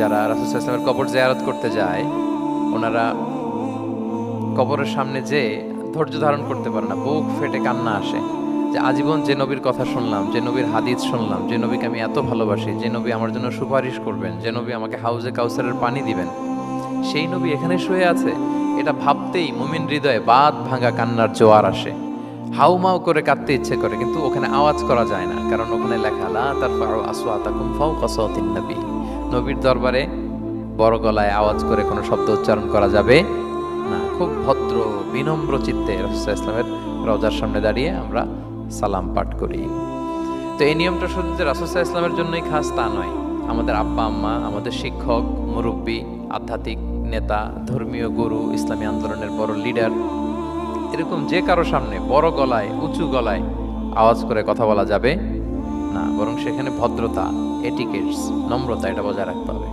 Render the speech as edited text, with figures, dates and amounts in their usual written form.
যারা রাসূল সাল্লাল্লাহু আলাইহি ওয়াসাল্লামের কবর জিয়ারত করতে যায়, ওনারা কবরের সামনে যে ধৈর্য ধারণ করতে পারে না, বুক ফেটে কান্না আসে যে আজীবন যে নবীর কথা শুনলাম, যে নবীর হাদিস শুনলাম, যে নবীকে আমি এত ভালোবাসি, যে নবী আমার জন্য সুপারিশ করবেন, যে নবী আমাকে হাউজে কাউসারের পানি দিবেন, সেই নবী এখানে শুয়ে আছে। এটা ভাবতেই মুমিন হৃদয়ে বাঁধ ভাঙা কান্নার জোয়ার আসে, হাউমাউ করে কাঁদতে ইচ্ছে করে, কিন্তু ওখানে আওয়াজ করা যায় না, কারণ ওখানে লেখা লা তারফাউ আসওয়াতাকুম ফাওকা সাওতিন নবী। নবীর দরবারে বড় গলায় আওয়াজ করে কোনো শব্দ উচ্চারণ করা যাবে না। খুব ভদ্র বিনম্র চিত্তে রাসূল সাল্লাল্লাহু আলাইহি ওয়াসাল্লামের রওজার সামনে দাঁড়িয়ে আমরা সালাম পাঠ করি। তো এই নিয়মটা শুধু যে রাসূল সাল্লাল্লাহু আলাইহি ওয়াসাল্লামের জন্যই খাস তা নয়, আমাদের আব্বা আম্মা, আমাদের শিক্ষক, মুরব্বী, আধ্যাত্মিক নেতা, ধর্মীয় গুরু, ইসলামী আন্দোলনের বড় লিডার, এরকম যে কারো সামনে বড় গলায় উঁচু গলায় আওয়াজ করে কথা বলা যাবে না, বরং সেখানে ভদ্রতা, এটিকেটস, নম্রতা এটা বজায় রাখতে হবে।